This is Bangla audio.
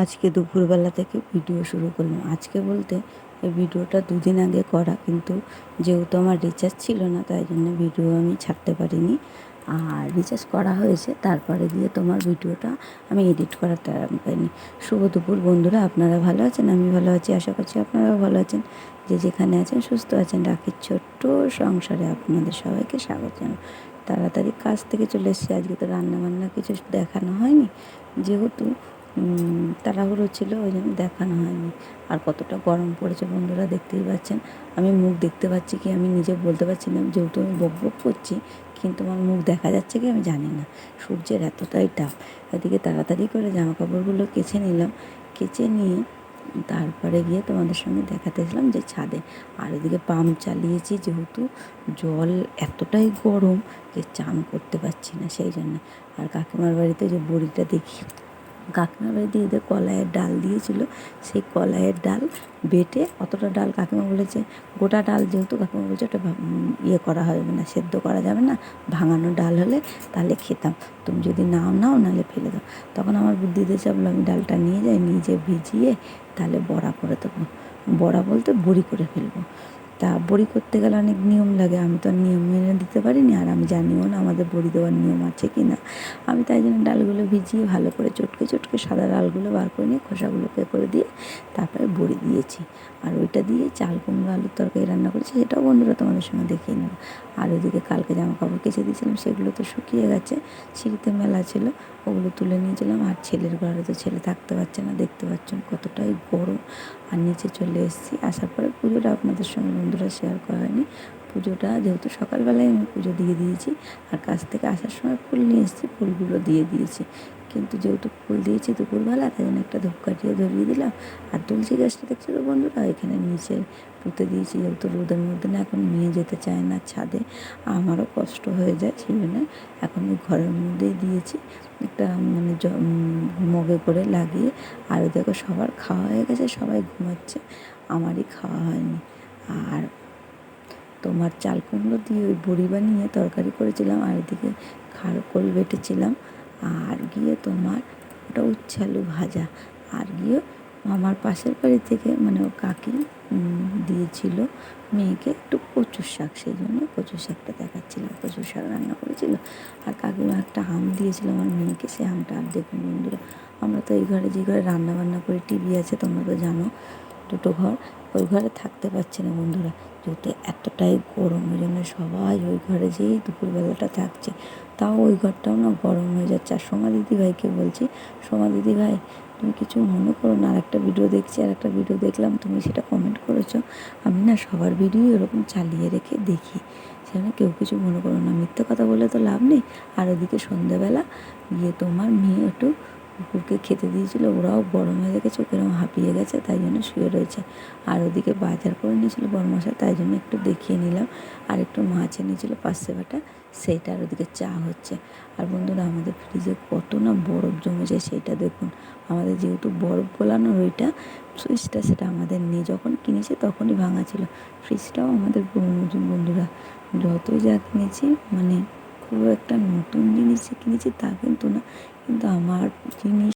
আজকে দুপুরবেলা থেকে ভিডিও শুরু করলাম। আজকে বলতে এই ভিডিওটা দুদিন আগে করা, কিন্তু যেহেতু আমার রিচার্জ ছিল না তাই জন্য ভিডিও আমি ছাড়তে পারিনি। আর রিচার্জ করা হয়েছে, তারপরে গিয়ে তোমার ভিডিওটা আমি এডিট করার টাইম পাইনি। শুভ দুপুর বন্ধুরা, আপনারা ভালো আছেন? আমি ভালো আছি, আশা করছি আপনারাও ভালো আছেন। যে যেখানে আছেন সুস্থ আছেন। রাখির ছোট্ট সংসারে আপনাদের সবাইকে স্বাগত জানাই। তাড়াতাড়ি কাজ থেকে চলে এসেছি। আজকে তো রান্নাবান্না কিছু দেখানো হয়নি, যেহেতু তাড়াহুড়ো ছিল, ওই জন্য দেখানো হয়নি। আর কতটা গরম পড়েছে বন্ধুরা দেখতেই পাচ্ছেন। আমি মুখ দেখতে পাচ্ছি কি আমি নিজে বলতে পারছি না, যেহেতু আমি বক বক করছি, কিন্তু আমার মুখ দেখা যাচ্ছে কি আমি জানি না। সূর্যের এতটাই তাপ। এদিকে তাড়াতাড়ি করে জামা কাপড়গুলো কেচে নিলাম। কেচে নিয়ে তারপরে গিয়ে তোমাদের সঙ্গে দেখাতেছিলাম যে ছাদে। আর এদিকে পাম্প চালিয়েছি, যেহেতু জল এতটাই গরম যে চান করতে পারছি না, সেই জন্য। আর কাকিমার বাড়িতে যে বড়িটা দেখি, কাকিমার বাড়িতে এদের কলাইয়ের ডাল দিয়েছিল, সেই কলাইয়ের ডাল বেটে, অতটা ডাল কাকিমা বলেছে গোটা ডাল, যেহেতু কাকিমা বলেছে ওটা ইয়ে করা হবে না, সেদ্ধ করা যাবে না, ভাঙানো ডাল হলে তাহলে খেতাম, তুমি যদি নাও নাহলে ফেলে দাও। তখন আমার বুদ্ধিতে চাপলো আমি ডালটা নিয়ে যাই, নিয়ে যেয়ে ভিজিয়ে তাহলে বড়া করে দেবো। বড়া বলতে বড়ি করে ফেলবো। তা বড়ি করতে গেলে অনেক নিয়ম লাগে, আমি তো আর নিয়ম মেনে দিতে পারিনি, আর আমি জানিও না আমাদের বড়ি দেওয়ার নিয়ম আছে কি না। আমি তাই জন্য ডালগুলো ভিজিয়ে ভালো করে চটকে চটকে সাদা ডালগুলো বার করে নিয়ে খোসাগুলোকে করে দিয়ে তারপরে বড়ি দিয়েছি। আর ওইটা দিয়ে চাল কুমড়ো আলুর তরকারি রান্না করেছি, সেটাও বন্ধুরা তোমাদের সঙ্গে দেখিয়ে নেব। আর ওইদিকে কালকে জামা কাপড় কেচে দিয়েছিলাম, সেগুলো তো শুকিয়ে গেছে, সিঁড়িতে মেলা ছিল, ওগুলো তুলে নিয়েছিলাম। আর ছেলের ঘরে তো ছেলে থাকতে পারছে না, দেখতে পাচ্ছেন কতটাই গরম। আর নিচে চলে এসেছি। আসার পরে পুজোটা আপনাদের সঙ্গে বন্ধুরা শেয়ার করা হয়নি। পুজোটা যেহেতু সকালবেলায় আমি পুজো দিয়ে দিয়েছি, আর কাছ থেকে আসার সময় ফুল নিয়ে এসেছি, ফুলগুলো দিয়ে দিয়েছি। কিন্তু যেহেতু ফুল দিয়েছি দুপুরবেলা, তাই জন্য একটা ধূপকাঠিও ধরিয়ে দিলাম। আর তুলসী গাছটা দেখছো তো বন্ধুরা, এখানে নিচে পুঁতে দিয়েছি, যেহেতু রোদের মধ্যে না এখন নিয়ে যেতে চায় না ছাদে, আমারও কষ্ট হয়ে যায়, সেই জন্য এখন ওই ঘরের মধ্যেই দিয়েছি একটা, মানে মগে করে লাগিয়ে। আর দেখো সবার খাওয়া হয়ে গেছে, সবাই ঘুমাচ্ছে, আমারই খাওয়া হয়নি। আর তোমার চাল কুমড়ো দিয়ে ওই বড়ি বানিয়ে তরকারি করেছিলাম, আর এদিকে খারকোল বেটেছিলাম, আর গিয়ে তোমার ওটা উচ্ছে আলু ভাজা। আর গিয়ে আমার পাশের বাড়ি থেকে, মানে ও কাকি দিয়েছিল মেয়েকে একটু কচুর শাক, সেই জন্য কচুর শাকটা দেখাচ্ছিলাম, কচুর শাক রান্না করেছিল। আর কাকিমা একটা আম দিয়েছিল আমার মেয়েকে, সেই আমটা। আর দেখুন বন্ধুরা, আমরা তো এই ঘরে, যে ঘরে রান্না বান্না করে টিভি আছে তোমরা তো জানো, দুটো ঘর, ওই ঘরে থাকতে পারছে না বন্ধুরা, যেহেতু এতটাই গরম, ওই জন্য সবাই ওই ঘরে যেই দুপুরবেলাটা থাকছে। তাও ওই ঘরটাও না গরম হয়ে যাচ্ছে। আর সোমা দিদিভাইকে বলছি, সোমা দিদিভাই তুমি কিছু মনে করো না, আর একটা ভিডিও দেখছি, আর একটা ভিডিও দেখলাম তুমি সেটা কমেন্ট করেছো, আমি না সবার ভিডিও এরকম চালিয়ে রেখে দেখি, সেখানে কেউ কিছু মনে করো না, মিথ্যে কথা বলে তো লাভ নেই। আর ওদিকে সন্ধ্যেবেলা গিয়ে তোমার মেয়ে একটু কুকুরকে খেতে দিয়েছিল, ওরাও গরম হয়ে গেছে, ওকেরও হাঁপিয়ে গেছে, তাই জন্য শুয়ে রয়েছে। আর ওদিকে বাজার করে নিয়েছিল বড়মশাই, তাই জন্য একটু দেখিয়ে নিলাম। আর একটু মাছ এনেছিল পার্শে বাটা, সেইটা। আর ওদিকে চা হচ্ছে। আর বন্ধুরা আমাদের ফ্রিজে কত না বরফ জমেছে, সেইটা দেখুন। আমাদের যেহেতু বরফ গলানোর ওইটা সুইচটা, সেটা আমাদের নেই, যখন কিনেছি তখনই ভাঙা ছিল। ফ্রিজটাও আমাদের বন্ধুরা, যতই যা কিনেছি, মানে খুব একটা নতুন জিনিস কিনেছি তা কিন্তু না, কিন্তু আমার জিনিস